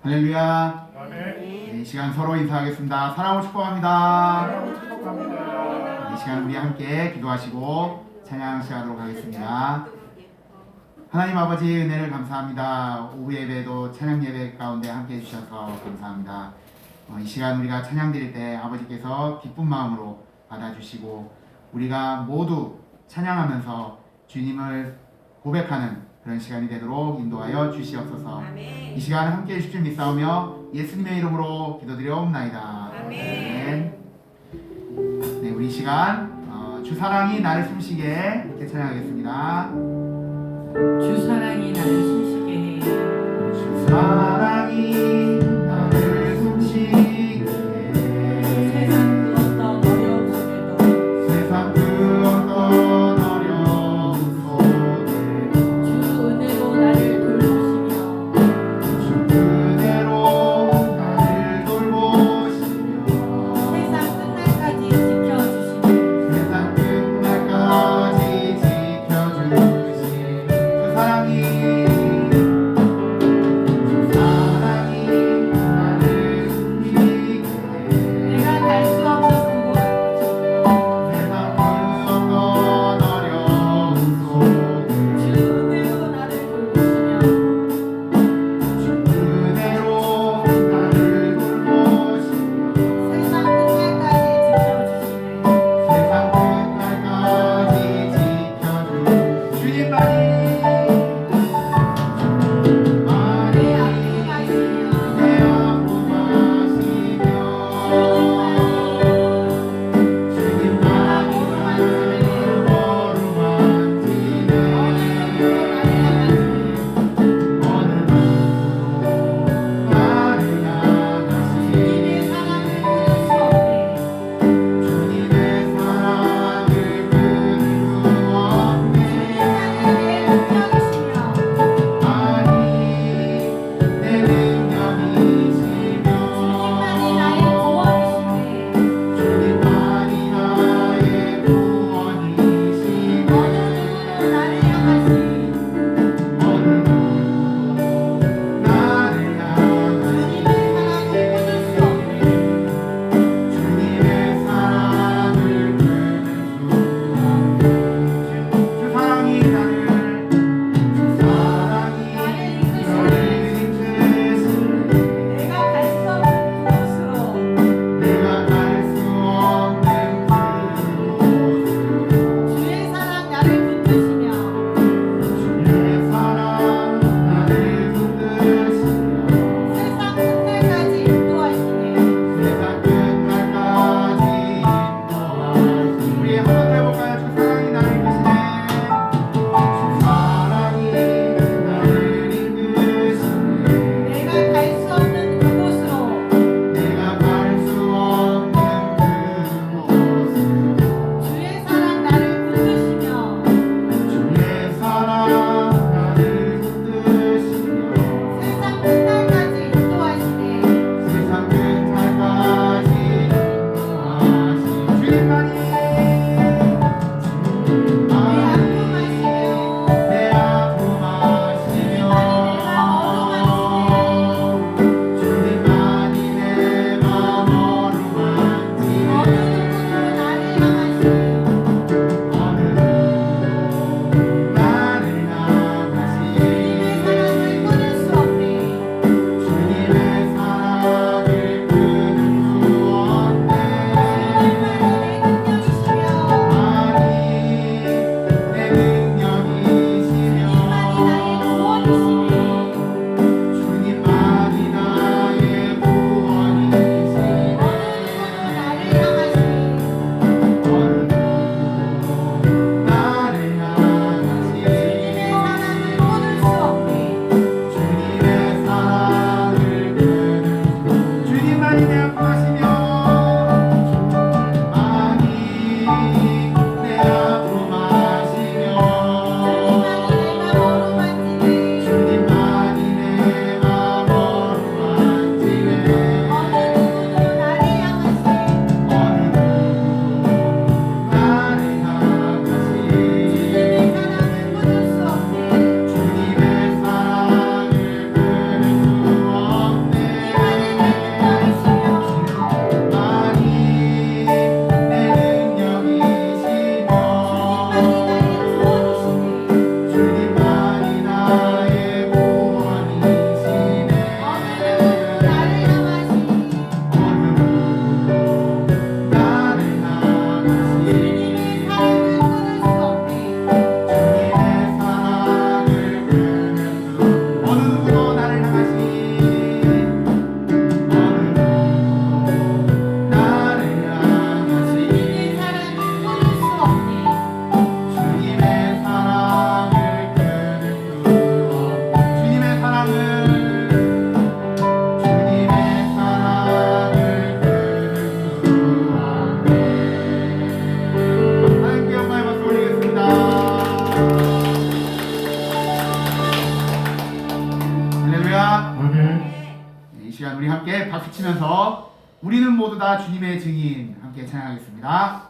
할렐루야. 아멘. 이 시간 서로 인사하겠습니다. 사랑을 축복합니다. 이 시간 우리 함께 기도하시고 찬양 시간으로 가겠습니다. 하나님 아버지 은혜를 감사합니다. 오후 예배도 찬양 예배 가운데 함께 해주셔서 감사합니다. 이 시간 우리가 찬양 드릴 때 아버지께서 기쁜 마음으로 받아주시고 우리가 모두 찬양하면서 주님을 고백하는 그런 시간이 되도록 인도하여 주시옵소서. 아멘. 이 시간 함께 해주실 줄 믿사오며 예수님의 이름으로 기도드려옵나이다. 아멘. 네, 우리 이 시간 주 사랑이 나를 숨쉬게 이렇게 찬양하겠습니다. 주 사랑이 나를 숨쉬게 해. 주 사랑이 나를 숨쉬게 세상 그 어떤 어려움 속에도 세상 그 어떤 어려움 속에 주 은혜로 나를 돌보시며 주 그대로 나를 돌보시며 세상 끝날까지 지켜주시네. 세상 끝날까지 지켜주신 주 사랑이 나를 숨기게 내가 갈 수 없는 그곳 세상 그 어떤 어려움 속에 주 은혜로 나를 돌보시며 주 그대로 나를 돌보시며 세상 끝날까지 지켜주시네. 세상 끝날까지 지켜줄 주님만이 내 아픔 아시며 내 아픔 아시며 주님만이 나를 어루만지네 어느 누구도 나를 향하시네 주님의 사랑을 끊을 수 없네 아니 내 능력이시며 주님만이 나의 구원이시며 어느 누구도 나를 향하시네 주님의 사랑을 끊을 수 없네 주 사랑이 나를 주 사랑이 나를 이끄시네 내가 갈 수 없는 그곳으로 주의 사랑 나를 붙드시며 주의 사랑 나를 붙드시며 세상 끝날까지 인도하시네. 세상 끝날까지 인도하시네 우리 한번 더 해볼까요? 주 사랑이 나를 이끄시네 주 사랑이 나를 이끄시네 내가 갈 수 없는 그곳으로 내가 갈 수 없는 그곳으로 주의 사랑 나를 붙드시며 주의 사랑 나를 붙드시며 세상 끝날까지 인도하시네. 세상 끝날까지 인도하신 주님만이 내 아픔 아시며 주님만이 내 맘 어루만지네 어느 누구도 나를 향하시네 주님의 사랑을 끊을 수 없네 외치면서 우리는 모두 다 주님의 증인 함께 찬양하겠습니다.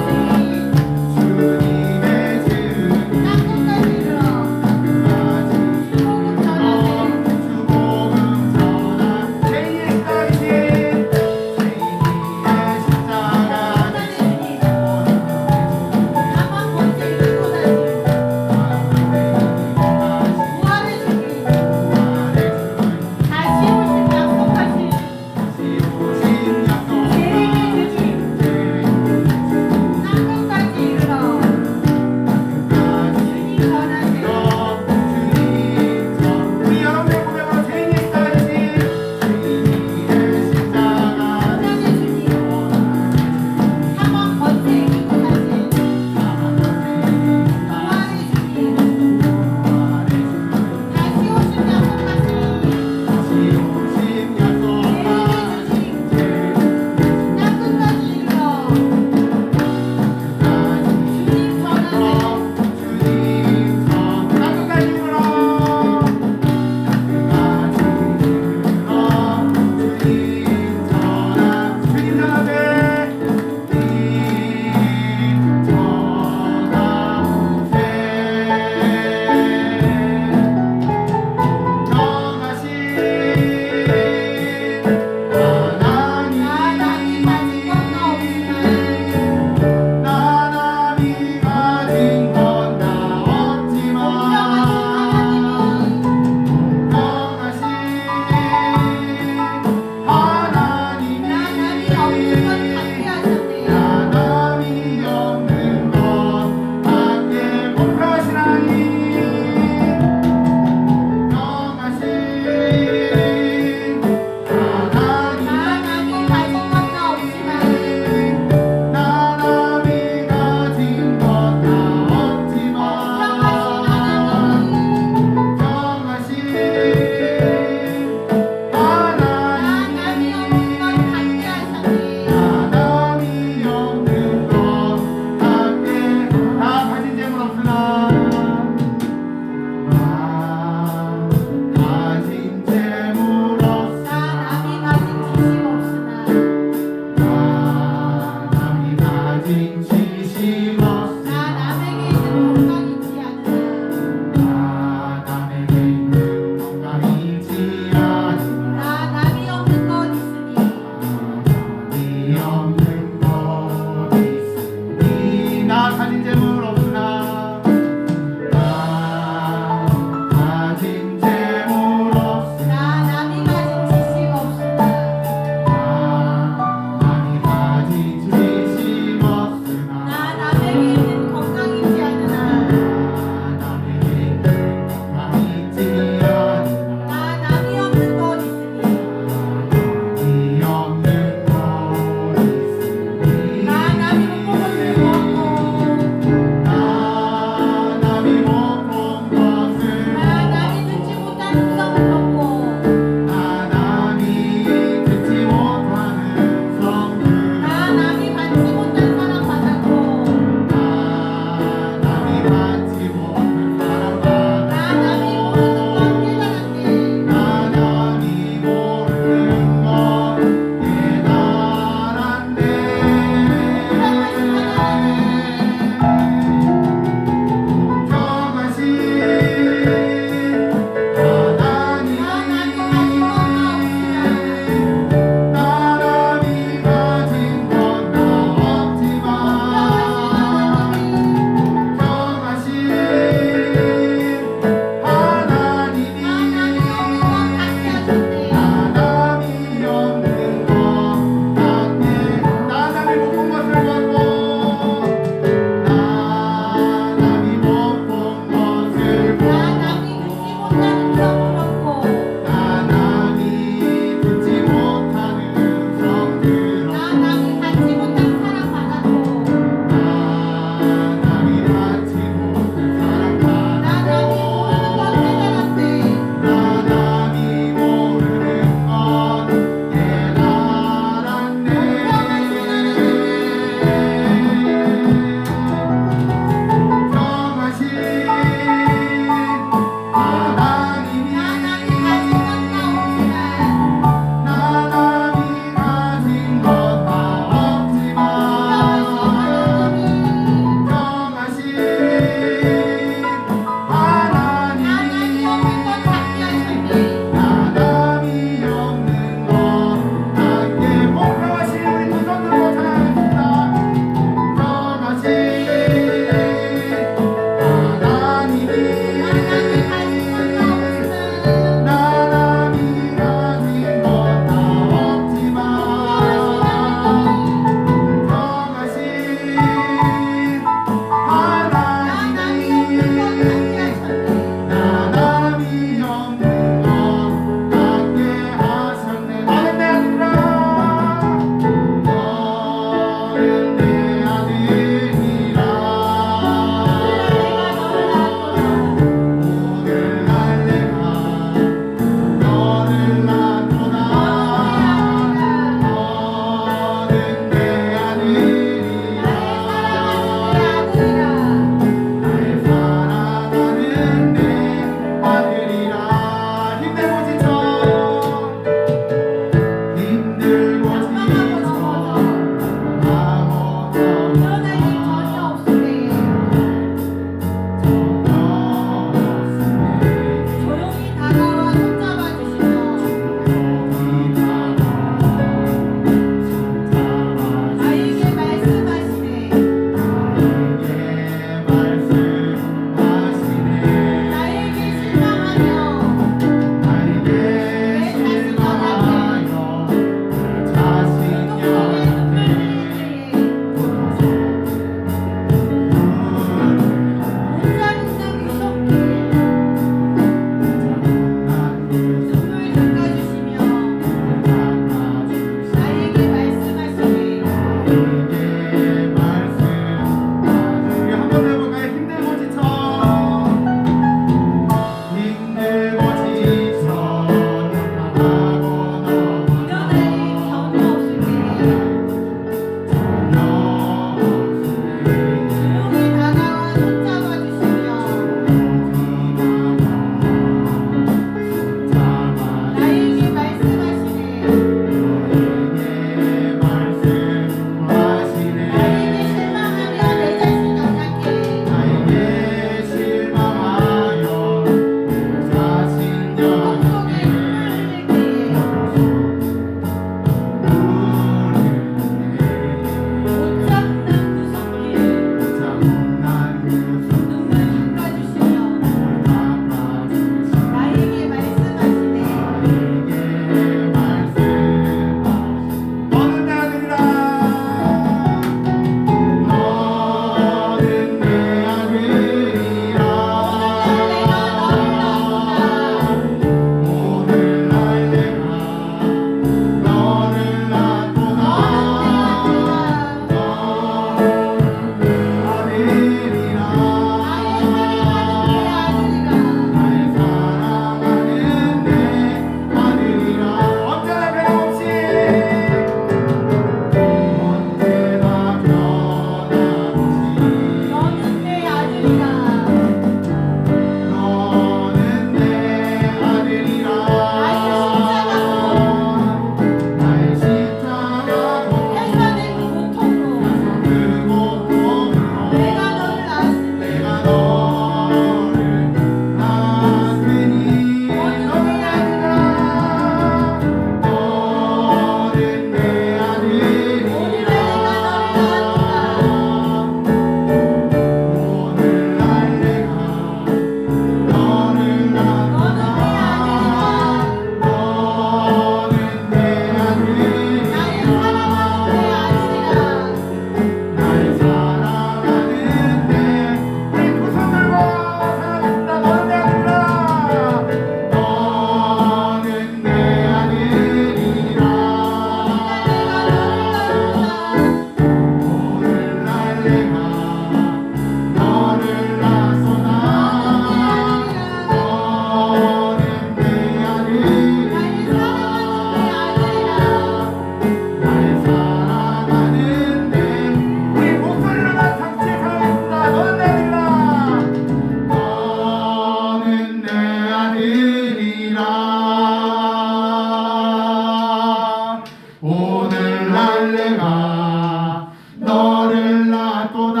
오늘날 내가 너를 낳았도다.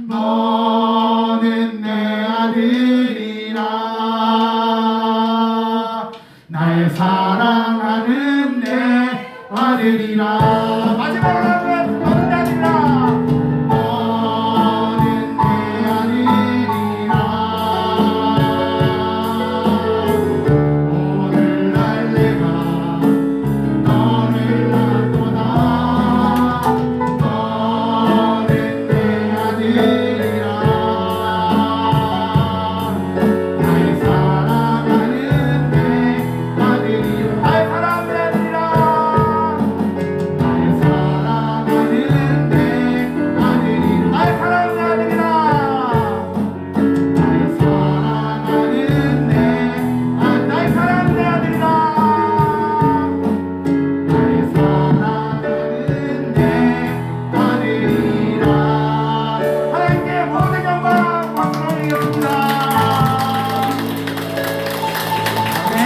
너는 내 아들이라. 날 사랑하는 내 아들이라. 마지막으로 하면 너는 내 아들이라. 너는 내 아들이라. 오늘날 내가 너를 낳았도다. 너는 내 아들이라. 날 사랑하는 내 아들이라. 날 사랑하는 아들이라. 날 사랑하는 내 아들이라. 날 사랑하는 아들이라. 날 사랑하는 내 날 사랑하는 내 아들이라. 날 사랑하는 내 아들이라. 하나님께 모든 영광 박수로 드리겠습니다. 아멘.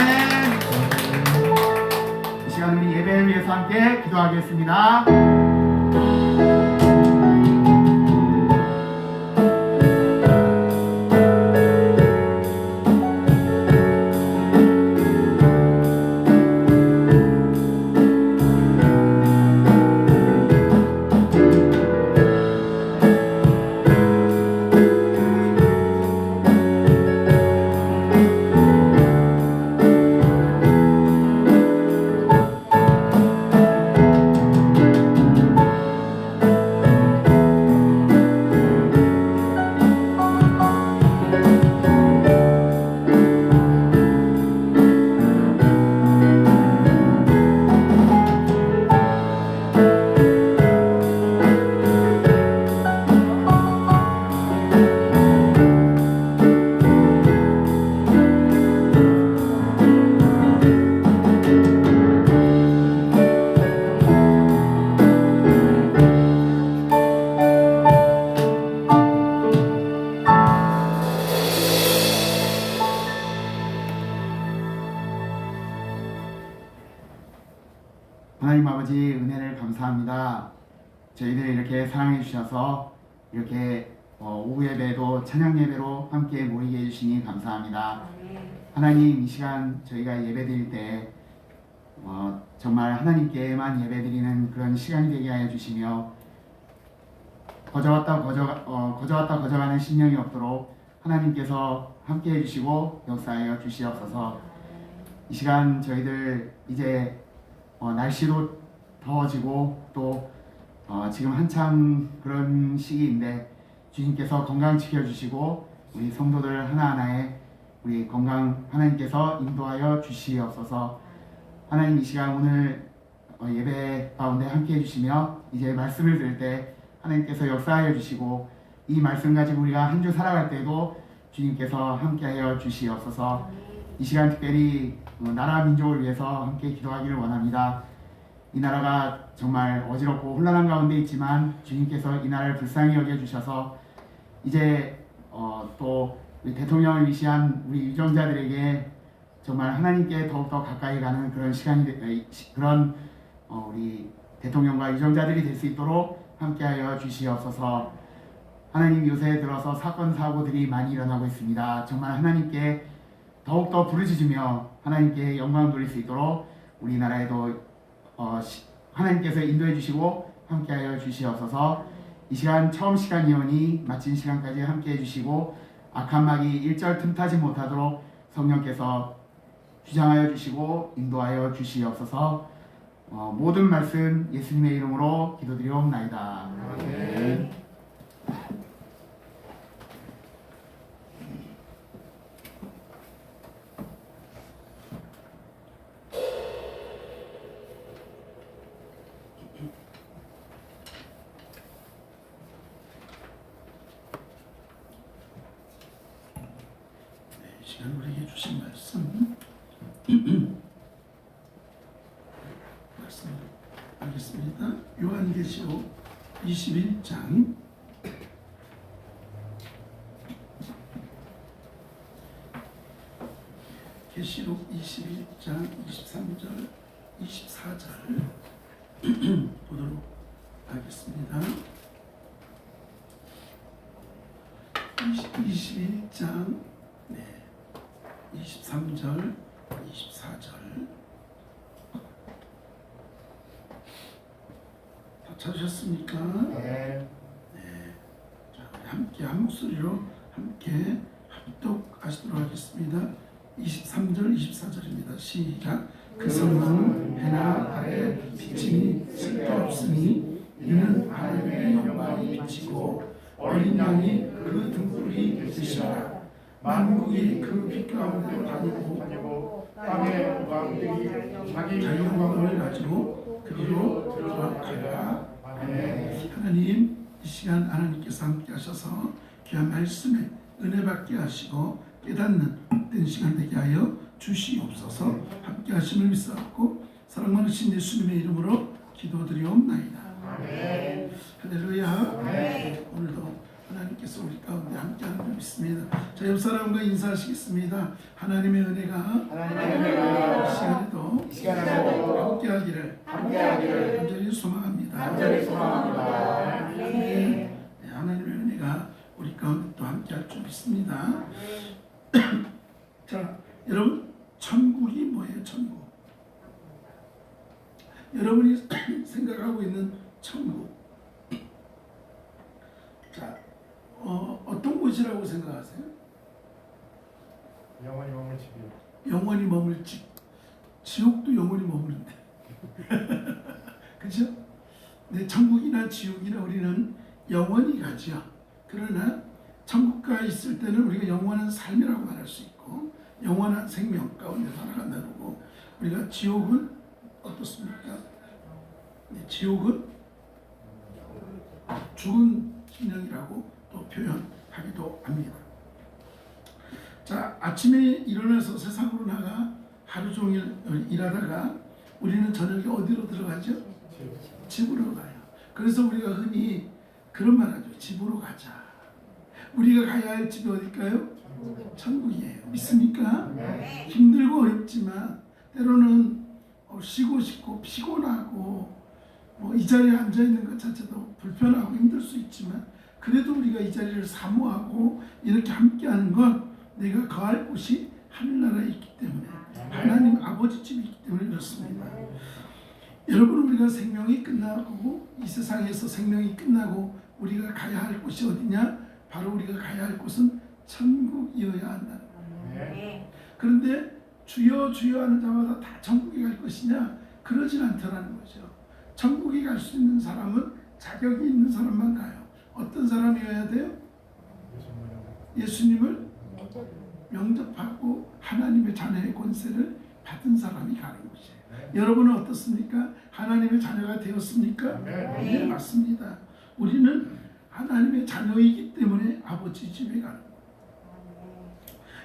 이 시간 우리 예배를 위해서 함께 기도하겠습니다. 하나님 아버지 은혜를 감사합니다. 저희들 이렇게 사랑해 주셔서 이렇게 오후 예배도 찬양 예배로 함께 모이게 해주시니 감사합니다. 하나님 이 시간 저희가 예배 드릴 때 정말 하나님께만 예배 드리는 그런 시간이 되게 하여 주시며 거저왔다 거저가는 심령이 없도록 하나님께서 함께 해주시고 역사하여 주시옵소서. 이 시간 저희들 이제 날씨도 더워지고 또 지금 한참 그런 시기인데 주님께서 건강 지켜주시고 우리 성도들 하나하나에 우리 건강 하나님께서 인도하여 주시옵소서. 하나님 이 시간 오늘 예배 가운데 함께 해주시며 이제 말씀을 들을 때 하나님께서 역사하여 주시고 이 말씀 가지고 우리가 한 주 살아갈 때도 주님께서 함께하여 주시옵소서. 이 시간 특별히 나라 민족을 위해서 함께 기도하기를 원합니다. 이 나라가 정말 어지럽고 혼란한 가운데 있지만 주님께서 이 나라를 불쌍히 여겨주셔서 이제 또 우리 대통령을 위시한 우리 유정자들에게 정말 하나님께 더욱더 가까이 가는 그런 시간이 그런 우리 대통령과 유정자들이 될 수 있도록 함께하여 주시옵소서. 하나님 요새 들어서 사건 사고들이 많이 일어나고 있습니다. 정말 하나님께 더욱더 부르짖으며 하나님께 영광 돌릴 수 있도록 우리나라에도 하나님께서 인도해 주시고 함께하여 주시옵소서. 이 시간 처음 시간이오니 마친 시간까지 함께해 주시고 악한 마귀 일절 틈타지 못하도록 성령께서 주장하여 주시고 인도하여 주시옵소서. 모든 말씀 예수님의 이름으로 기도드리옵나이다. 아멘. 시간 우리에게 주신 말씀 하겠습니다. 요한계시록 21장 계시록 21장 23절 24절 보도록 하겠습니다. 21장 23절 24절 다 찾으셨습니까? 네. 자, 우리 함께 한 목소리로 함께 합독하시도록 하겠습니다. 23절 24절입니다. 시작. 그 성은 해나 달에 비침이 쓸데없으니 이는 하나님의 영광이 비치고 어린 양이 그 등불이 되시라. 만국이 그 빛 가운데로 다니고 땅의 왕들이 자기 자기 영광을 가지고 그리로 들어가리라. 하나님, 이 시간 하나님께서 함께 하셔서 귀한 말씀에 은혜 받게 하시고 깨닫는 된 시간 되게 하여 주시옵소서. 함께 하심을 믿사옵고 사랑 많으신 예수님의 이름으로 기도드리옵나이다. 할렐루야. 오늘도 하나님께서 우리 가운데 함께하는 줄 믿습니다. 자, 옆 사람과 인사하시겠습니다. 하나님의 은혜가 이 시간에도 함께하기를 간절히 소망합니다. 네, 하나님의 은혜가 우리 가운데 또 함께할 줄 믿습니다. 자, 여러분, 천국이 뭐예요? 천국. 여러분이 생각하고 있는 천국. 자, 어떤 곳이라고 생각하세요? 영원히 머물 집이요. 영원히 머물 집. 지옥도 영원히 머무는데. 그죠? 네, 천국이나 지옥이나 우리는 영원히 가죠. 그러나 천국가 있을 때는 우리가 영원한 삶이라고 말할 수 있고 영원한 생명 가운데 살아간다고. 우리가 지옥은 어떻습니까? 네, 지옥은 죽은 진영이라고 또 표현하기도 합니다. 자, 아침에 일어나서 세상으로 나가 하루 종일 일하다가 우리는 저녁에 어디로 들어가죠? 집으로 가요. 그래서 우리가 흔히 그런 말 하죠. 집으로 가자. 우리가 가야 할 집이 어딜까요? 천국이에요. 믿습니까? 힘들고 어렵지만 때로는 쉬고 싶고 피곤하고 이 자리에 앉아 있는 것 자체도 불편하고 힘들 수 있지만 그래도 우리가 이 자리를 사모하고 이렇게 함께하는 건 내가 거할 곳이 하늘나라에 있기 때문에 하나님 아버지 집이 있기 때문에 그렇습니다. 여러분, 우리가 생명이 끝나고 이 세상에서 생명이 끝나고 우리가 가야 할 곳이 어디냐? 바로 우리가 가야 할 곳은 천국이어야 한다는 거예요. 그런데 주여 주여 하는 자마다 다 천국에 갈 것이냐? 그러진 않더라는 거죠. 천국에 갈 수 있는 사람은 자격이 있는 사람만 가요. 어떤 사람이어야 돼요? 예수님을 영접하고 하나님의 자녀의 권세를 받은 사람이 가는 것이에요. 여러분은 어떻습니까? 하나님의 자녀가 되었습니까? 네, 맞습니다. 우리는 하나님의 자녀이기 때문에 아버지 집에 가는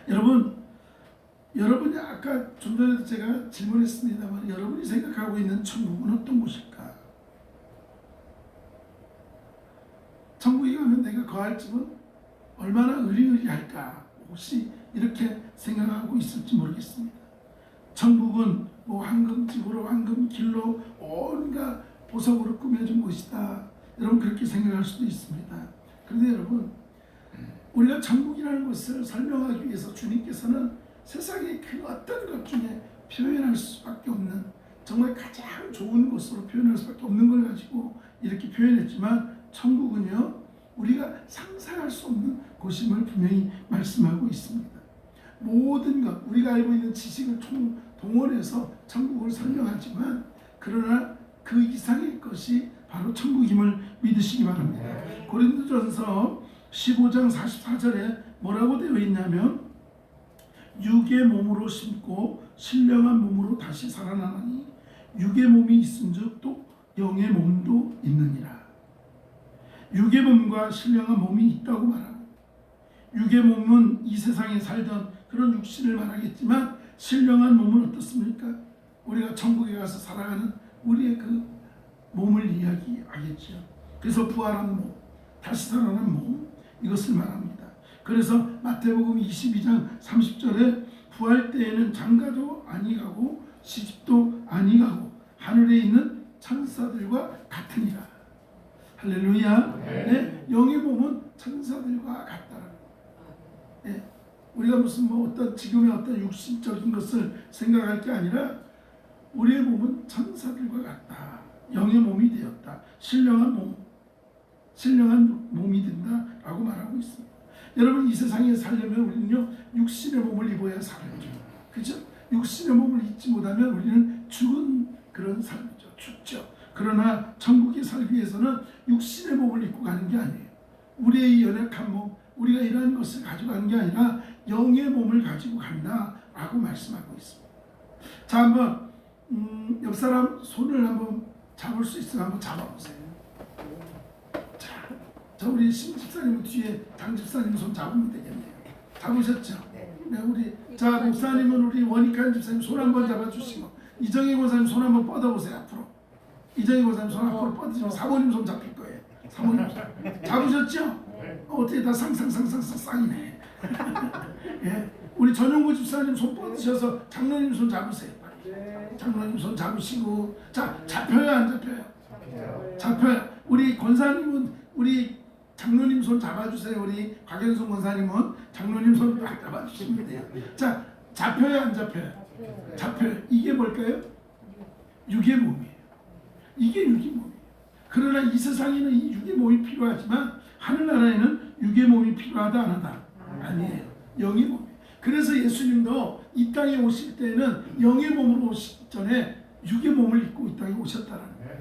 거예요. 여러분이 아까 좀 전에도 제가 질문했습니다만 여러분이 생각하고 있는 천국은 어떤 곳일까? 천국에 가면 내가 거할 집은 얼마나 의리의리할까? 혹시 이렇게 생각하고 있을지 모르겠습니다. 천국은 황금집으로 황금길로 온갖 보석으로 꾸며진 곳이다. 여러분 그렇게 생각할 수도 있습니다. 그런데 여러분, 우리가 천국이라는 것을 설명하기 위해서 주님께서는 세상의 그 어떤 것 중에 표현할 수밖에 없는 정말 가장 좋은 것으로 표현할 수밖에 없는 걸 가지고 이렇게 표현했지만 천국은요, 우리가 상상할 수 없는 곳임을 분명히 말씀하고 있습니다. 모든 것, 우리가 알고 있는 지식을 동원해서 천국을 설명하지만 그러나 그 이상의 것이 바로 천국임을 믿으시기 바랍니다. 고린도전서 15장 44절에 뭐라고 되어 있냐면 육의 몸으로 심고 신령한 몸으로 다시 살아나니 육의 몸이 있은즉 또 영의 몸도 있느니라. 육의 몸과 신령한 몸이 있다고 말하고, 육의 몸은 이 세상에 살던 그런 육신을 말하겠지만 신령한 몸은 어떻습니까? 우리가 천국에 가서 살아가는 우리의 그 몸을 이야기하겠죠. 그래서 부활한 몸, 다시 살아난 몸, 이것을 말합니다. 그래서 마태복음 22장 30절에 부활 때에는 장가도 아니가고 시집도 아니하고 하늘에 있는 천사들과 같으니라. 할렐루야. 네, 영의 몸은 천사들과 같다라는 거. 네, 우리가 무슨 뭐 어떤 지금의 어떤 육신적인 것을 생각할 게 아니라 우리의 몸은 천사들과 같다. 영의 몸이 되었다. 신령한 몸이 된다라고 말하고 있습니다. 여러분, 이 세상에 살려면 우리는요 육신의 몸을 입어야 살아야죠. 그렇죠? 육신의 몸을 입지 못하면 우리는 죽은 그런 삶이죠. 죽죠. 그러나 천국에 살기 위해서는 육신의 몸을 입고 가는 게 아니에요. 우리의 연약한 몸, 우리가 이러한 것을 가지고 가는 게 아니라 영의 몸을 가지고 간다라고 말씀하고 있습니다. 자, 한번 옆 사람 손을 한번 잡을 수 있으면 한번 잡아보세요. 자, 우리 신 집사님 뒤에 장 집사님 손 잡으면 되겠네요. 잡으셨죠? 네, 우리 자 목사님은 우리 원익한 집사님 손 한번 잡아주시고 이정희 권사님 손 한번 뻗어보세요. 앞으로 이정희 권사님 손 앞으로 뻗으시면 사모님 손 잡힐 거예요. 사모님 손 잡으셨죠? 어떻게 다 쌍쌍쌍쌍쌍이네. 예, 우리 전용구 집사님 손 뻗으셔서 장로님 손 잡으세요. 장로님 손 잡으시고 자 잡혀요 안 잡혀요? 잡혀요. 우리 권사님은 우리 장로님 손 잡아주세요. 우리 곽현순 권사님은 장로님 손 딱 잡아주시면 돼요. 자 잡혀요 안 잡혀요? 잡혀요. 이게 뭘까요? 육의 몸이에요. 이게 육의 몸이에요. 그러나 이 세상에는 이 육의 몸이 필요하지만 하늘나라에는 육의 몸이 필요하다 안 하다? 아니에요. 영의 몸. 그래서 예수님도 이 땅에 오실 때는 영의 몸으로 오시기 전에 육의 몸을 입고 이 땅에 오셨다라는 거예요.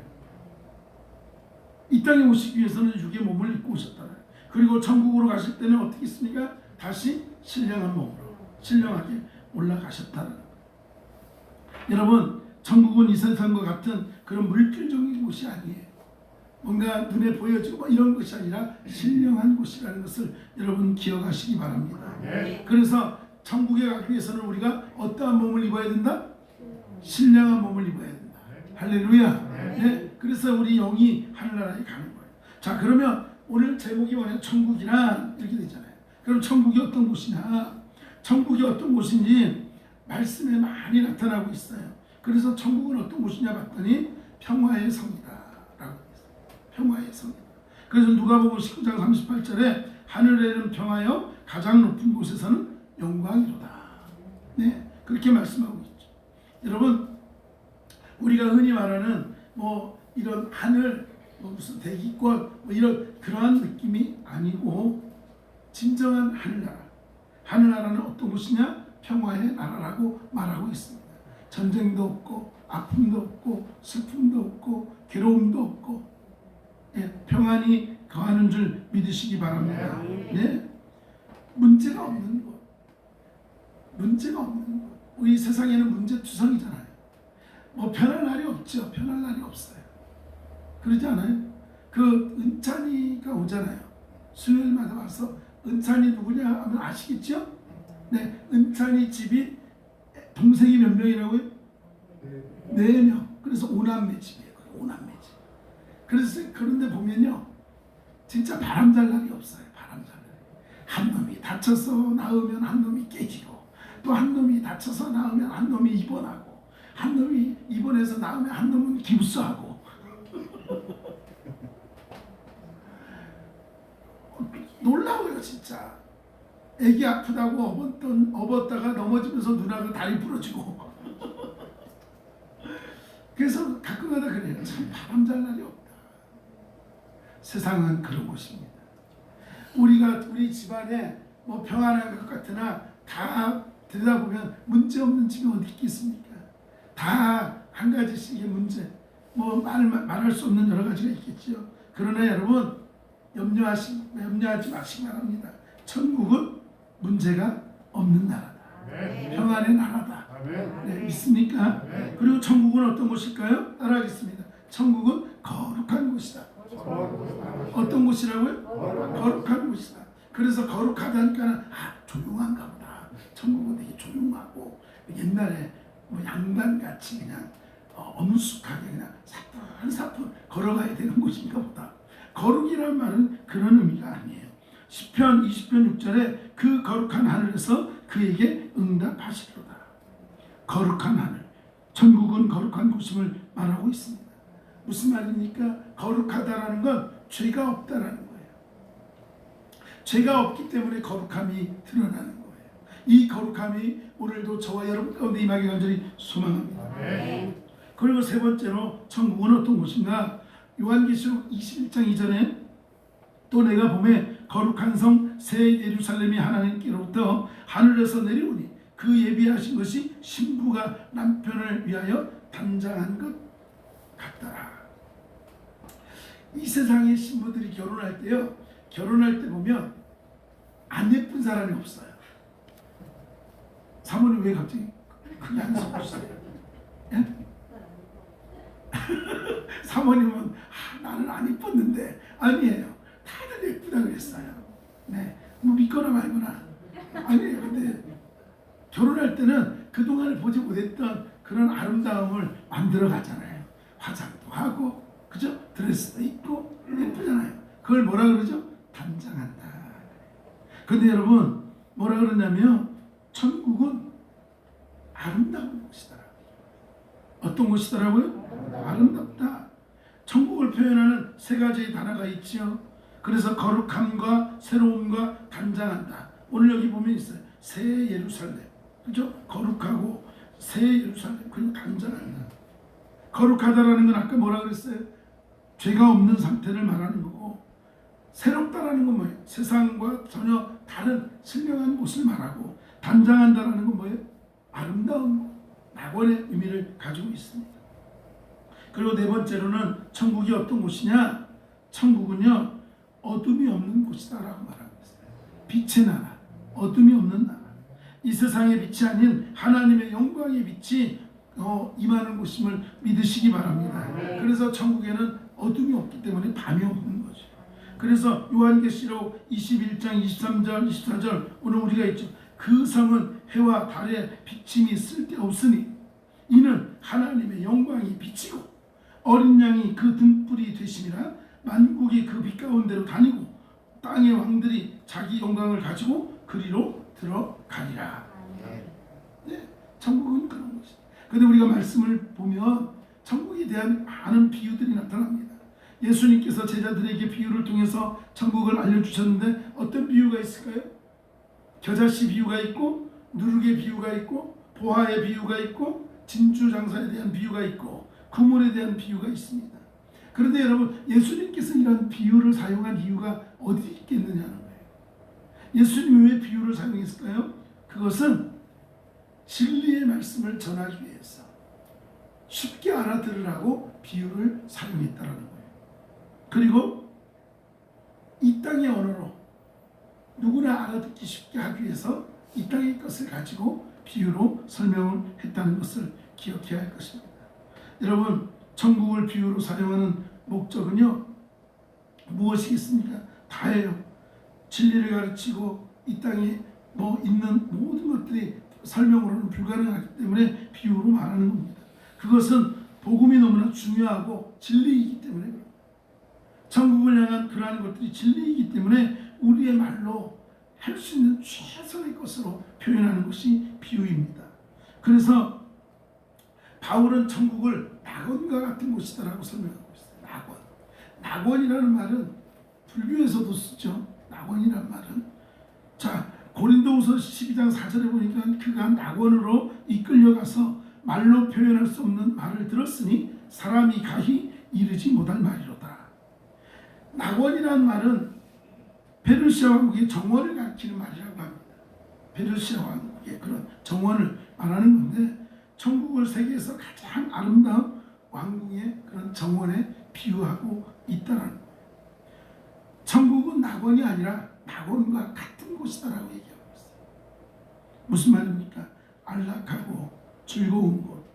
이 땅에 오시기 위해서는 육의 몸을 입고 오셨다라는 거예요. 그리고 천국으로 가실 때는 어떻게 있습니까? 다시 신령한 몸으로 신령하게 올라가셨다라는 거예요. 여러분, 천국은 이 세상과 같은 그런 물질적인 곳이 아니에요. 뭔가 눈에 보여지고 뭐 이런 것이 아니라 신령한 곳이라는 것을 여러분 기억하시기 바랍니다. 그래서 천국에 가기 위해서는 우리가 어떠한 몸을 입어야 된다? 신령한 몸을 입어야 된다. 할렐루야. 네, 그래서 우리 영이 하늘나라에 가는 거예요. 자, 그러면 오늘 제목이 뭐냐? 천국이란 이렇게 되잖아요. 그럼 천국이 어떤 곳이냐? 천국이 어떤 곳인지 말씀에 많이 나타나고 있어요. 그래서 천국은 어떤 곳이냐 봤더니 평화의 성이다 라고 했어요. 평화의 성이다. 그래서 누가복음 19장 38절에 하늘에는 평화요 가장 높은 곳에서는 영광이로다. 네, 그렇게 말씀하고 있죠. 여러분, 우리가 흔히 말하는 뭐 이런 하늘, 뭐 무슨 대기권, 뭐 이런 그러한 느낌이 아니고 진정한 하늘나라. 하늘나라는 어떤 곳이냐? 평화의 나라라고 말하고 있습니다. 전쟁도 없고 아픔도 없고 슬픔도 없고 괴로움도 없고 예, 평안이 거하는 줄 믿으시기 바랍니다. 네, 문제가 없는 곳. 문제가 없는 곳. 우리 세상에는 문제투성이잖아요. 뭐 편할 날이 없죠. 편할 날이 없어요. 그러지 않아요? 그 은찬이가 오잖아요. 수요일마다 와서 은찬이 누구냐 하면 아시겠죠? 네, 은찬이 집이 동생이 몇 명이라고요? 4명. 그래서 5남매 집이에요. 5남매 집. 그래서 그런데 보면요, 진짜 바람 잘 날이 없어요. 바람 잘 날이. 한 놈이 다쳐서 나으면 한 놈이 깨지고, 또 한 놈이 다쳐서 나으면 한 놈이 입원하고, 한 놈이 입원해서 나으면 한 놈은 기부스하고. 놀라워요, 진짜. 애기 아프다고 업었다가 넘어지면서 누나가 다리 부러지고. 그래서 가끔가다 그래요. 참 바람 잘 날이 없다. 세상은 그런 곳입니다. 우리 집안에 뭐 평안한 것 같으나 다 들여다보면 문제 없는 집이 어디 있겠습니까? 다 한 가지씩의 문제, 뭐 말할 수 없는 여러 가지가 있겠죠. 그러나 여러분, 염려하지 마시기 바랍니다. 천국은 문제가 없는 나라다. 평안의 나라다. 네, 믿습니까? 그리고 천국은 어떤 곳일까요? 따라하겠습니다. 천국은 거룩한 곳이다. 어떤 곳이라고요? 거룩한 곳이다. 그래서 거룩하다니까 조용한가 보다. 천국은 되게 조용하고 옛날에 뭐 양반같이 그냥 엄숙하게 그냥 사뿐사뿐 걸어가야 되는 곳인가 보다. 거룩이라는 말은 그런 의미가 아니에요. 시편 20편 6절에 그 거룩한 하늘에서 그에게 응답하시리로다. 거룩한 하늘. 천국은 거룩한 곳임을 말하고 있습니다. 무슨 말입니까? 거룩하다라는 건 죄가 없다라는 거예요. 죄가 없기 때문에 거룩함이 드러나는 거예요. 이 거룩함이 오늘도 저와 여러분 가운데 임하기 간절히 소망합니다. 그리고 세 번째로 천국은 어떤 곳인가? 요한계시록 21장 이전에 또 내가 보매 거룩한 성 새 예루살렘이 하나님께로부터 하늘에서 내려오니 그 예비하신 것이 신부가 남편을 위하여 단장한 것 같더라. 이 세상의 신부들이 결혼할 때요, 결혼할 때 보면 안 예쁜 사람이 없어요. 사모님 왜 갑자기 그게 안 섞으시어요? 예? 사모님은 나는 안 예뻤는데 아니에요. 다들 예쁘다 그랬어요. 네, 뭐 믿거나 말거나 아니에요. 근데 결혼할 때는 그동안에 보지 못했던 그런 아름다움을 만들어 가잖아요. 화장도 하고, 그죠? 드레스도 입고 예쁘잖아요. 그걸 뭐라 그러죠? 단장한다. 근데 여러분 뭐라 그러냐면 천국은 아름다운 곳이더라. 어떤 곳이더라고요? 아름답다. 천국을 표현하는 세 가지의 단어가 있죠. 그래서 거룩함과 새로움과 단장한다. 오늘 여기 보면 있어요. 새 예루살렘, 그죠? 거룩하고 새 예루살렘, 그리고 단장한다. 거룩하다라는 건 아까 뭐라 그랬어요? 죄가 없는 상태를 말하는 거고, 새롭다라는 건 뭐예요? 세상과 전혀 다른 신령한 곳을 말하고, 단장한다라는 건 뭐예요? 아름다운 곳, 낙원의 의미를 가지고 있습니다. 그리고 네 번째로는 천국이 어떤 곳이냐? 천국은요, 어둠이 없는 곳이다라고 말하고 있어요. 빛의 나라, 어둠이 없는 나라. 이 세상의 빛이 아닌 하나님의 영광의 빛이 임하는 곳임을 믿으시기 바랍니다. 그래서 천국에는 어둠이 없기 때문에 밤이 없는 거죠. 그래서 요한계시록 21장 23절 24절 오늘 우리가 있죠. 그 성은 해와 달의 비침이 쓸데없으니 이는 하나님의 영광이 비치고 어린 양이 그 등불이 되심이라. 만국이 그 빛 가운데로 다니고 땅의 왕들이 자기 영광을 가지고 그리로 들어가리라. 네, 천국은 그런 것이죠. 근데 우리가 말씀을 보면 천국에 대한 많은 비유들이 나타납니다. 예수님께서 제자들에게 비유를 통해서 천국을 알려주셨는데 어떤 비유가 있을까요? 겨자씨 비유가 있고, 누룩의 비유가 있고, 보화의 비유가 있고, 진주장사에 대한 비유가 있고, 그물에 대한 비유가 있습니다. 그런데 여러분, 예수님께서 이런 비유를 사용한 이유가 어디 있겠느냐는 거예요. 예수님이 왜 비유를 사용했을까요? 그것은 진리의 말씀을 전하기 위해서 쉽게 알아들으라고 비유를 사용했다는 거예요. 그리고 이 땅의 언어로 누구나 알아듣기 쉽게 하기 위해서 이 땅의 것을 가지고 비유로 설명을 했다는 것을 기억해야 할 것입니다. 여러분, 천국을 비유로 사용하는 목적은요, 무엇이겠습니까? 다예요. 진리를 가르치고 이 땅에 있는 모든 것들이 설명으로는 불가능하기 때문에 비유로 말하는 겁니다. 그것은 복음이 너무나 중요하고 진리이기 때문에 그렇습니다. 천국을 향한 그러한 것들이 진리이기 때문에 우리의 말로 할 수 있는 최선의 것으로 표현하는 것이 비유입니다. 그래서 바울은 천국을 낙원과 같은 곳이다라고 설명하고 있어요. 낙원. 낙원이라는 말은 불교에서도 쓰죠. 낙원이라는 말은. 자, 고린도후서 12장 4절에 보니까 그가 낙원으로 이끌려가서 말로 표현할 수 없는 말을 들었으니 사람이 가히 이르지 못할 말이로다. 낙원이라는 말은 페르시아 왕국의 정원을 가리키는 말이라고 합니다. 페르시아 왕국의 그런 정원을 말하는 건데, 천국을 세계에서 가장 아름다운 왕궁의 그런 정원에 비유하고 있다는 거예요. 천국은 낙원이 아니라 낙원과 같은 곳이다라고 얘기하고 있어요. 무슨 말입니까? 안락하고 즐거운 곳,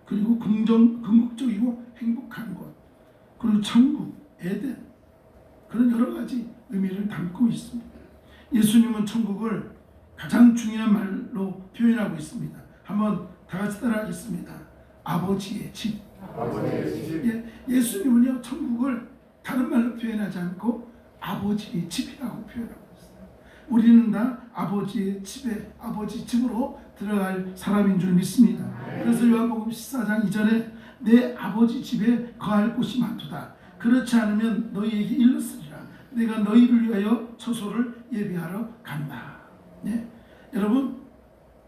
그리고 긍정적이고 행복한 곳, 그리고 천국, 에덴, 그런 여러 가지 의미를 담고 있습니다. 예수님은 천국을 가장 중요한 말로 표현하고 있습니다. 한번 다 같이 따라하겠습니다. 아버지의 집. 예수님은요, 천국을 다른 말로 표현하지 않고 아버지의 집이라고 표현하고 있어요. 우리는 다 아버지의 집에, 아버지 집으로 들어갈 사람인 줄 믿습니다. 그래서 요한복음 14장 2절에 내 아버지 집에 거할 곳이 많도다. 그렇지 않으면 너희에게 일렀으리라. 내가 너희를 위하여 처소를 예비하러 간다. 네? 여러분,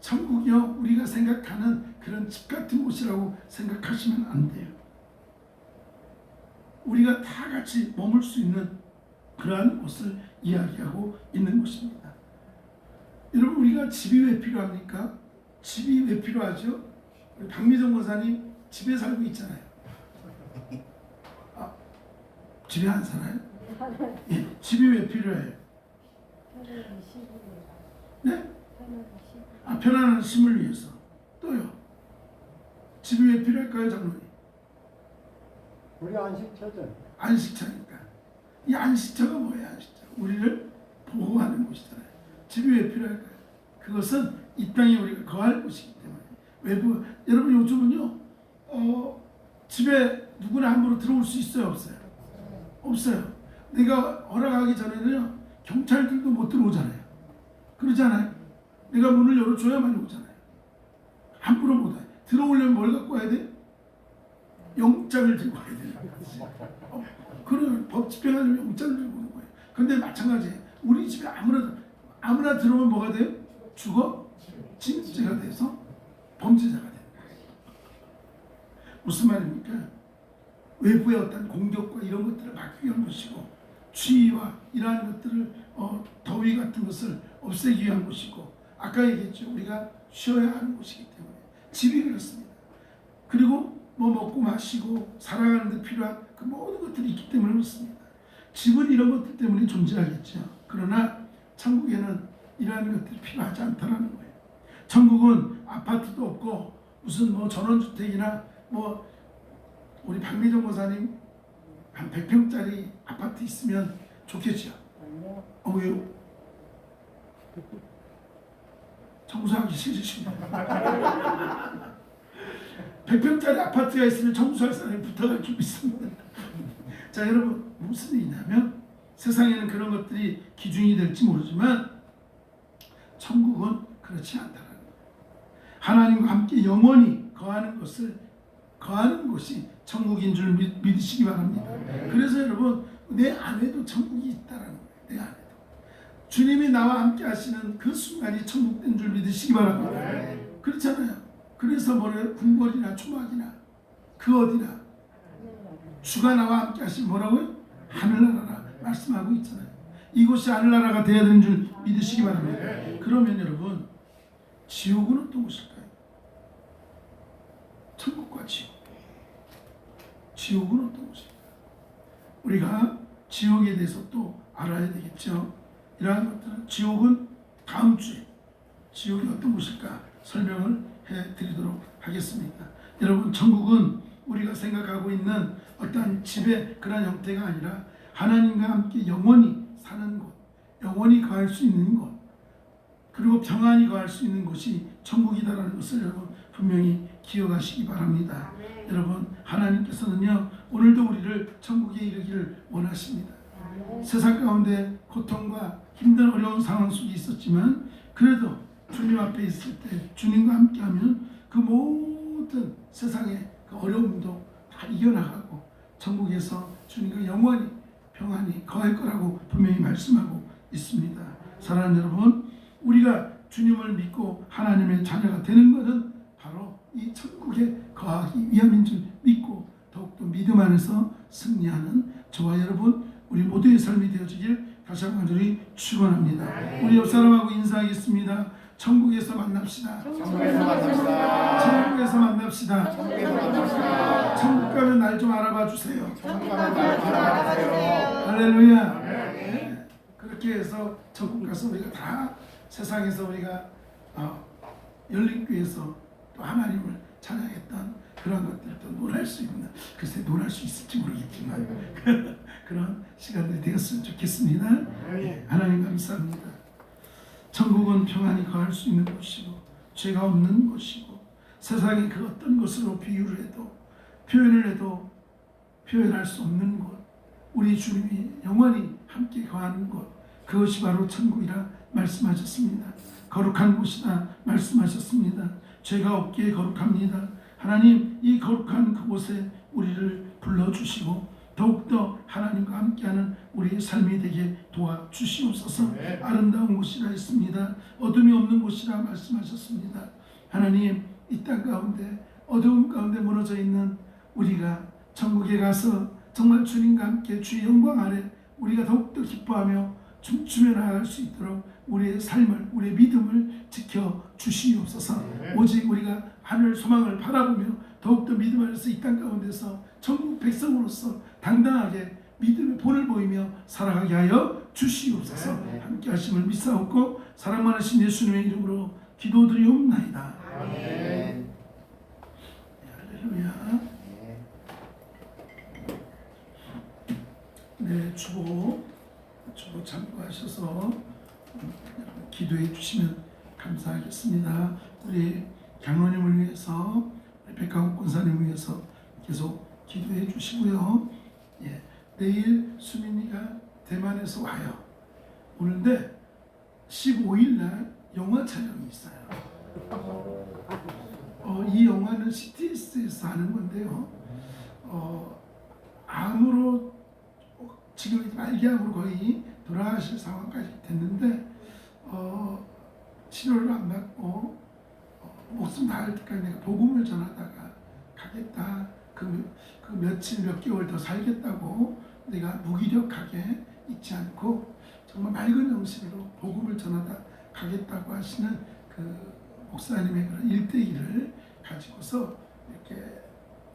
천국이요, 우리가 생각하는 그런 집 같은 곳이라고 생각하시면 안 돼요. 우리가 다 같이 머물 수 있는 그러한 곳을 이야기하고 있는 곳입니다. 여러분, 우리가 집이 왜 필요합니까? 집이 왜 필요하죠? 우리 박미정 권사님 집에 살고 있잖아요. 아, 집에 안 살아요? 예, 집이 왜 필요해요? 네? 아, 편안한 심을 위해서. 또요? 집이 왜 필요할까요, 장로님? 우리 안식처죠. 안식처니까. 이 안식처가 뭐예요? 안식처. 우리를 보호하는 곳이잖아요. 집이 왜 필요할까요? 그것은 이 땅에 우리가 거할 곳이기 때문에. 외부, 여러분 요즘은요, 집에 누구나 함부로 들어올 수 있어요, 없어요? 없어요. 내가 허락하기 전에는요, 경찰들도 못 들어오잖아요. 그러잖아요. 내가 문을 열어줘야만 오잖아요. 함부로 못 와요. 들어오려면 뭘 갖고 와야 돼? 영장을 들고 와야 돼요. 그런 법 집행하려면 영장을 들고 오는 거예요. 근데 마찬가지예요. 우리 집에 아무나 들어오면 뭐가 돼요? 죽어? 진죄가 돼서 범죄자가 된다. 무슨 말입니까? 외부의 어떤 공격과 이런 것들을 막기 위한 것이고, 추위와 이러한 것들을 더위 같은 것을 없애기 위한 것이고, 아까 얘기했죠. 우리가 쉬어야 하는 곳이기 때문에 집이 그렇습니다. 그리고 뭐 먹고 마시고 살아가는 데 필요한 그 모든 것들이 있기 때문에 그렇습니다. 집은 이런 것들 때문에 존재하겠죠. 그러나 천국에는 이러한 것들이 필요하지 않다라는 거예요. 천국은 아파트도 없고 무슨 뭐 전원주택이나 뭐 우리 박미정 목사님 한 100평짜리 아파트 있으면 좋겠죠. 왜요? 청소하기 싫으십니다. 100평짜리 아파트가 있으면 청소할 사람이 붙어갈 줄 믿습니다. 자, 여러분, 무슨 일이냐면 세상에는 그런 것들이 기준이 될지 모르지만 천국은 그렇지 않다는 거예요. 하나님과 함께 영원히 거하는 것이 천국인 줄 믿으시기 바랍니다. 그래서 여러분, 내 안에도 천국이 있다는 거예요. 내 안에도. 주님이 나와 함께 하시는 그 순간이 천국된 줄 믿으시기 바랍니다. 그렇잖아요. 그래서 뭐래요? 궁궐이나 초막이나 그 어디나 주가 나와 함께 하시면 뭐라고요? 하늘나라라 말씀하고 있잖아요. 이곳이 하늘나라가 되어야 되는 줄 믿으시기 바랍니다. 그러면 여러분, 지옥은 어떤 곳일까요? 천국과 지옥. 지옥은 어떤 곳일까요? 우리가 지옥에 대해서 또 알아야 되겠죠. 이러한 것들은 지옥은 다음 주에 지옥이 어떤 곳일까 설명을 해드리도록 하겠습니다. 여러분, 천국은 우리가 생각하고 있는 어떠한 집의 그런 형태가 아니라 하나님과 함께 영원히 사는 곳, 영원히 거할 수 있는 곳, 그리고 평안히 거할 수 있는 곳이 천국이다라는 것을 여러분 분명히 기억하시기 바랍니다. 여러분, 하나님께서는요, 오늘도 우리를 천국에 이르기를 원하십니다. 세상 가운데 고통과 힘든 어려운 상황 속에 있었지만 그래도 주님 앞에 있을 때 주님과 함께하면 그 모든 세상의 그 어려움도 다 이겨나가고 천국에서 주님과 영원히 평안히 거할 거라고 분명히 말씀하고 있습니다. 사랑하는 여러분, 우리가 주님을 믿고 하나님의 자녀가 되는 것은 바로 이 천국에 거하기 위함인 줄 믿고 더욱더 믿음 안에서 승리하는 저와 여러분 우리 모두의 삶이 되어지길 다시 한번 간절히 축원합니다. 우리 옆 사람하고 인사하겠습니다. 천국에서 만납시다. 천국에서 만납시다. 천국에서 만납시다. 천국에서 만납시다. 천국 가면 날 좀 알아봐 주세요. 천국 가면 날 알아봐 주세요. 할렐루야. 네. 그렇게 해서 천국 가서 우리가 다 세상에서 우리가 열린교회에서 또 하나님을 찬양했던 그런 것들을 또 논할 수 있는, 글쎄 논할 수 있을지 모르겠지만 그런 시간들이 되었으면 좋겠습니다. 하나님 감사합니다. 천국은 평안히 거할 수 있는 곳이고 죄가 없는 곳이고 세상의 그 어떤 것으로 비유를 해도 표현을 해도 표현할 수 없는 곳, 우리 주님이 영원히 함께 거하는 곳, 그것이 바로 천국이라 말씀하셨습니다. 거룩한 곳이다 말씀하셨습니다. 죄가 없기에 거룩합니다. 하나님, 이 거룩한 그곳에 우리를 불러주시고 더욱더 하나님과 함께하는 우리의 삶이 되게 도와주시옵소서. 아름다운 곳이라 했습니다. 어둠이 없는 곳이라 말씀하셨습니다. 하나님, 이 땅 가운데 어두움 가운데 무너져 있는 우리가 천국에 가서 정말 주님과 함께 주의 영광 아래 우리가 더욱더 기뻐하며 춤추며 나아갈 수 있도록 우리의 삶을, 우리의 믿음을 지켜 주시옵소서. 오직 우리가 하늘 소망을 바라보며 더욱더 믿음 안에서 이 땅 가운데서 천국 백성으로서 당당하게 믿음의 본을 보이며 살아가게 하여 주시옵소서. 함께 하심을 믿사옵고 사랑 많으신 예수님의 이름으로 기도드리옵나이다. 아멘. 할렐루야. 네, 주보 참고하셔서 기도해 주시면 감사하겠습니다. 우리 장로님을 위해서, 백강욱 권사님을 위해서 계속 기도해 주시고요. 예, 내일 수민이가 대만에서 와요. 오는데 15일 날 영화 촬영이 있어요. 이 영화는 CTS에서 하는 건데요. 암으로 지금 말기암으로 거의 돌아가실 상황까지 됐는데 치료를 안 받고 목숨 다할 때까지 내가 복음을 전하다가 가겠다. 그 며칠 몇 개월 더 살겠다고 내가 무기력하게 있지 않고 정말 맑은 정신으로 복음을 전하다 가겠다고 하시는 그 목사님의 그런 일대기를 가지고서 이렇게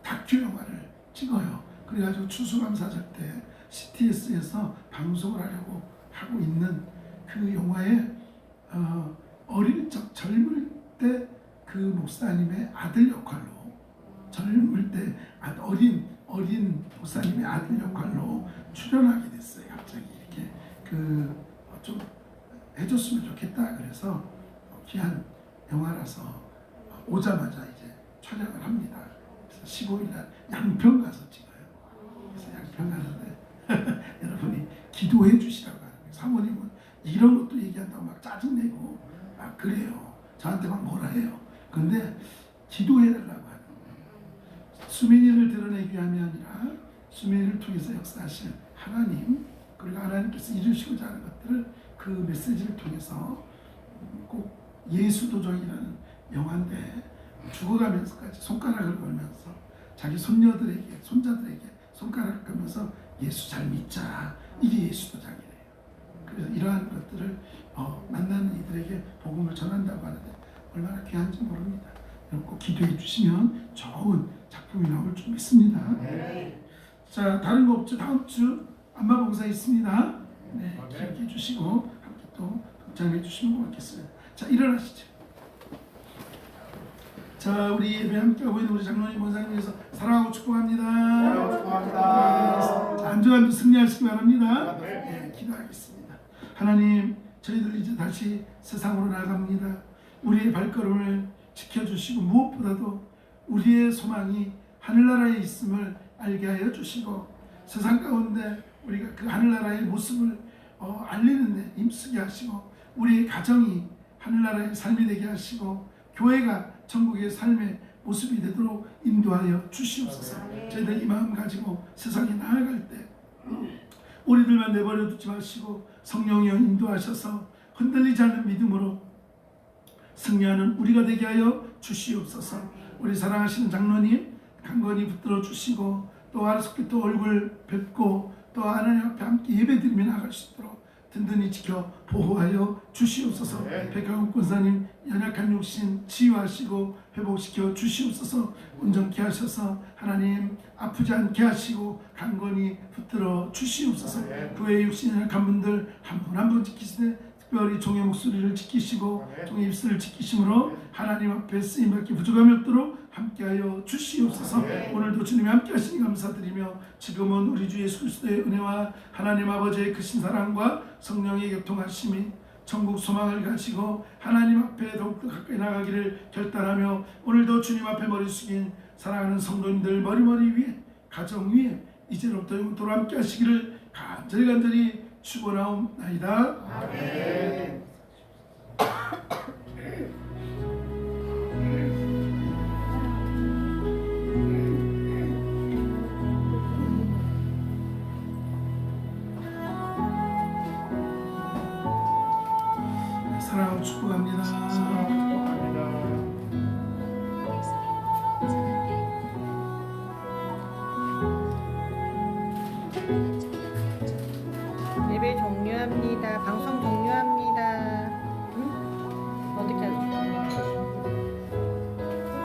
다큐 영화를 찍어요. 그래가지고 추수감사절 때 CTS에서 방송을 하려고 하고 있는 그 영화에 어릴 적 젊을 때 그 목사님의 아들 역할로 젊을 때 어린 목사님의 아들 역할로 출연하게 됐어요. 갑자기 이렇게 좀 해줬으면 좋겠다. 그래서 귀한 영화라서 오자마자 이제 촬영을 합니다. 그래서 15일 날 양평 가서 찍어요. 그래서 양평 가는데 여러분이 기도해 주시라고 하는 거예요. 사모님은 이런 것도 얘기한다고 막 짜증내고 막 그래요. 저한테 막 뭐라 해요. 근데 기도해 달라고 하는 거예요. 수민이를 드러내기 위함이 아니라 수민이를 통해서 역사하실 하나님, 그리고 하나님께서 이루시고자 하는 것들을 그 메시지를 통해서 꼭 예수도정이라는 영화인데 죽어가면서까지 손가락을 걸면서 자기 손녀들에게, 손자들에게 손가락을 걸면서 예수 잘 믿자. 이게 예수도장이래요. 그래서 이러한 것들을 만나는 이들에게 복음을 전한다고 하는데 얼마나 귀한지 모릅니다. 여러분 꼭 기도해 주시면 좋은 작품이 나올 줄 믿습니다. 자, 다른 거 없죠? 다음 주 안마봉사 있습니다. 네, 기억해 주시고 함께 또 동참해 주시면 고맙겠습니다. 자, 일어나시죠. 자, 우리 예배 함께하고 있는 우리 장로님 권사님 위해서 사랑하고 축복합니다. 사랑하고 축복합니다. 자, 안전한 승리하시기 바랍니다. 네, 기도하겠습니다. 하나님, 저희들 이제 다시 세상으로 나갑니다. 우리의 발걸음을 지켜주시고 무엇보다도 우리의 소망이 하늘나라에 있음을 알게 하여 주시고 세상 가운데 우리가 그 하늘나라의 모습을 알리는 데 힘쓰게 하시고 우리의 가정이 하늘나라의 삶이 되게 하시고 교회가 천국의 삶의 모습이 되도록 인도하여 주시옵소서. 저희들 이 마음 가지고 세상에 나아갈 때 우리들만 내버려 두지 마시고 성령이여 인도하셔서 흔들리지 않는 믿음으로 승리하는 우리가 되게 하여 주시옵소서. 우리 사랑하시는 장로님 강건히 붙들어 주시고 또 하루속히 또 얼굴 뵙고 또 하나님 앞에 함께 예배드리며 나갈 수 있도록 든든히 지켜 보호하여 주시옵소서. 백강욱 권사님 연약한 육신 치유하시고 회복시켜 주시옵소서. 온전케 하셔서 하나님 아프지 않게 하시고 강건히 붙들어 주시옵소서. 교회 육신 연약한 분들 한 분 한 분 지키시되 특별히 종의 목소리를 지키시고 종의 입술을 지키심으로 하나님 앞에 쓰임받기 부족함이 없도록 함께하여 주시옵소서. 오늘도 주님이 함께하시니 감사드리며 지금은 우리 주 예수 그리스도의 은혜와 하나님 아버지의 크신 사랑과 성령의 교통하심이 천국 소망을 가지고 하나님 앞에 더욱더 가까이 나가기를 결단하며 오늘도 주님 앞에 머리 숙인 사랑하는 성도님들 머리머리 위에 가정 위에 이제로부터 영원토록 함께 하시기를 간절히 축원하옵나이다. 아멘.